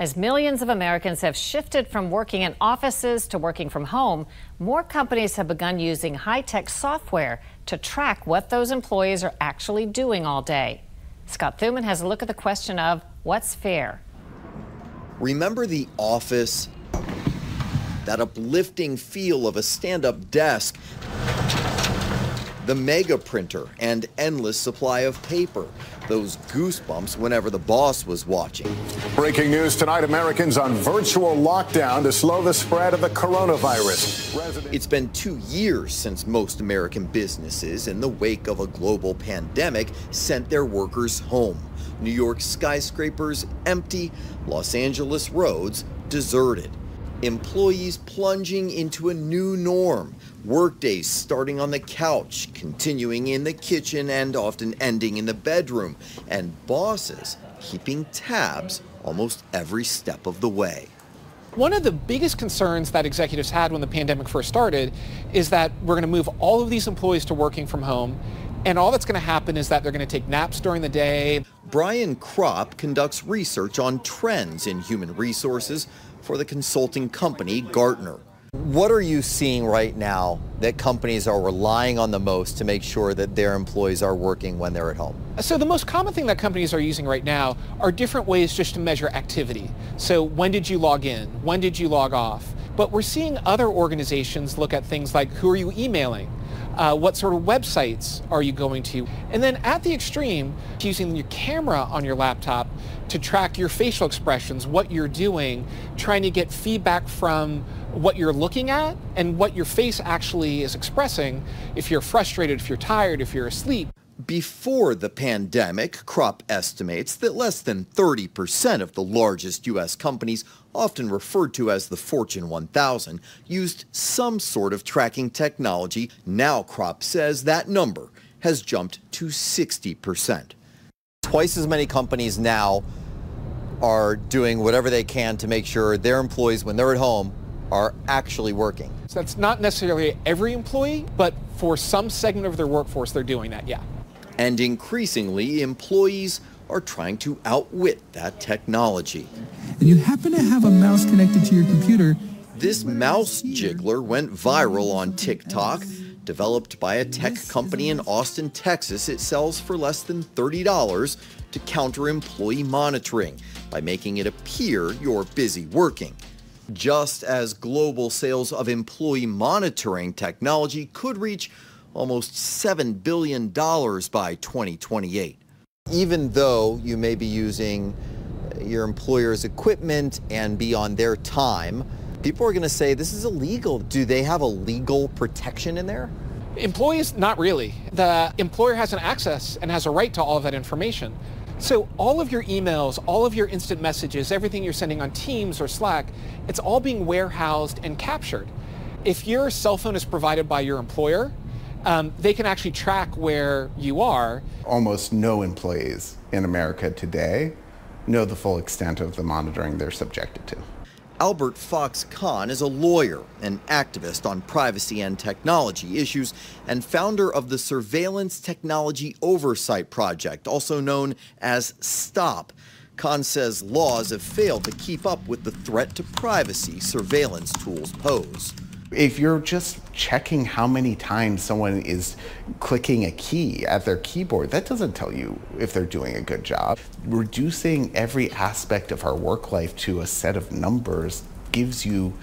As millions of Americans have shifted from working in offices to working from home, more companies have begun using high-tech software to track what those employees are actually doing all day. Scott Thuman has a look at the question of what's fair. Remember the office? That uplifting feel of a stand-up desk, the mega printer and endless supply of paper, those goosebumps whenever the boss was watching. Breaking news tonight, Americans on virtual lockdown to slow the spread of the coronavirus. It's been 2 years since most American businesses, in the wake of a global pandemic, sent their workers home. New York skyscrapers empty, Los Angeles roads deserted. Employees plunging into a new norm. Workdays starting on the couch, continuing in the kitchen, and often ending in the bedroom. And bosses keeping tabs almost every step of the way. One of the biggest concerns that executives had when the pandemic first started is that we're going to move all of these employees to working from home, and all that's going to happen is that they're going to take naps during the day. Brian Kropp conducts research on trends in human resources for the consulting company Gartner. What are you seeing right now that companies are relying on the most to make sure that their employees are working when they're at home? So the most common thing that companies are using right now are different ways just to measure activity. So when did you log in? When did you log off? But we're seeing other organizations look at things like, who are you emailing? What sort of websites are you going to? And then at the extreme, using your camera on your laptop to track your facial expressions, what you're doing, trying to get feedback from what you're looking at and what your face actually is expressing, if you're frustrated, if you're tired, if you're asleep. Before the pandemic, Kropp estimates that less than 30% of the largest U.S. companies, often referred to as the Fortune 1000, used some sort of tracking technology. Now, Kropp says that number has jumped to 60%. Twice as many companies now are doing whatever they can to make sure their employees, when they're at home, are actually working. So that's not necessarily every employee, but for some segment of their workforce, they're doing that, yeah. And increasingly, employees are trying to outwit that technology. And you happen to have a mouse connected to your computer. This mouse jiggler went viral on TikTok. Developed by a tech company in Austin, Texas, it sells for less than $30 to counter employee monitoring by making it appear you're busy working. Just as global sales of employee monitoring technology could reach almost $7 billion by 2028. Even though you may be using your employer's equipment and be on their time, people are going to say this is illegal. Do they have a legal protection in there? Employees, not really. The employer has an access and has a right to all of that information. So all of your emails, all of your instant messages, everything you're sending on Teams or Slack, it's all being warehoused and captured. If your cell phone is provided by your employer, they can actually track where you are. Almost no employees in America today know the full extent of the monitoring they're subjected to. Albert Fox Khan is a lawyer, an activist on privacy and technology issues, and founder of the Surveillance Technology Oversight Project, also known as STOP. Khan says laws have failed to keep up with the threat to privacy surveillance tools pose. If you're just checking how many times someone is clicking a key at their keyboard, that doesn't tell you if they're doing a good job. Reducing every aspect of our work life to a set of numbers gives you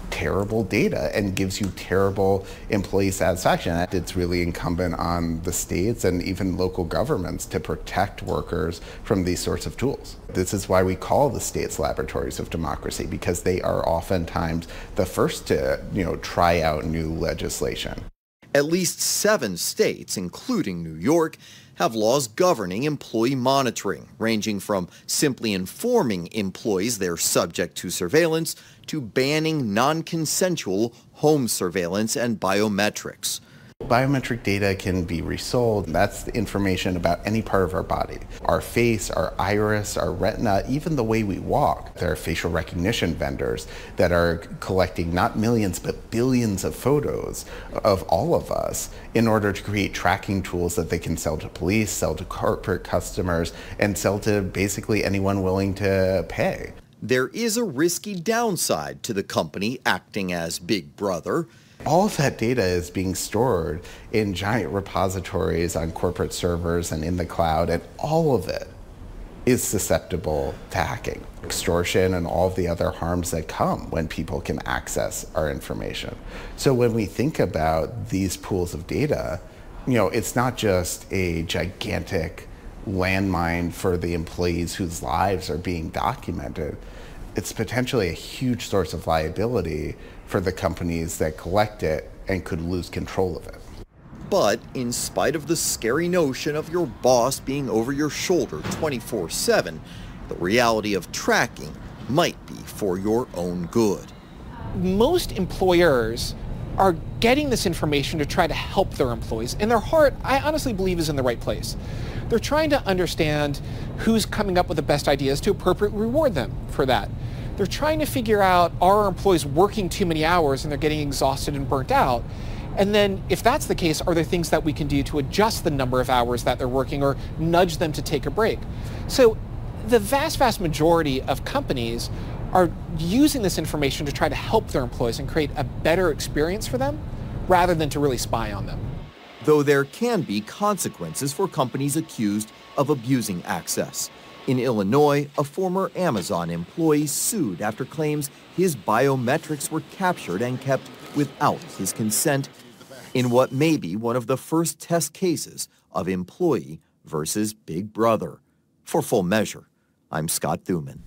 terrible data and gives you terrible employee satisfaction. It's really incumbent on the states and even local governments to protect workers from these sorts of tools. This is why we call the states laboratories of democracy, because they are oftentimes the first to, try out new legislation. At least 7 states, including New York, have laws governing employee monitoring, ranging from simply informing employees they're subject to surveillance to banning non-consensual home surveillance and biometrics. Biometric data can be resold. That's the information about any part of our body. Our face, our iris, our retina, even the way we walk. There are facial recognition vendors that are collecting not millions but billions of photos of all of us in order to create tracking tools that they can sell to police, sell to corporate customers, and sell to basically anyone willing to pay. There is a risky downside to the company acting as Big Brother. All of that data is being stored in giant repositories on corporate servers and in the cloud, and all of it is susceptible to hacking, extortion, and all of the other harms that come when people can access our information. So when we think about these pools of data, it's not just a gigantic landmine for the employees whose lives are being documented. It's potentially a huge source of liability for the companies that collect it and could lose control of it. But in spite of the scary notion of your boss being over your shoulder 24/7, the reality of tracking might be for your own good. Most employers are getting this information to try to help their employees, and their heart, I honestly believe, is in the right place. They're trying to understand who's coming up with the best ideas to appropriately reward them for that. They're trying to figure out, are our employees working too many hours and they're getting exhausted and burnt out? And then if that's the case, are there things that we can do to adjust the number of hours that they're working or nudge them to take a break? So the vast majority of companies are using this information to try to help their employees and create a better experience for them rather than to really spy on them. Though there can be consequences for companies accused of abusing access. In Illinois, a former Amazon employee sued after claims his biometrics were captured and kept without his consent in what may be one of the first test cases of employee versus Big Brother. For Full Measure, I'm Scott Thuman.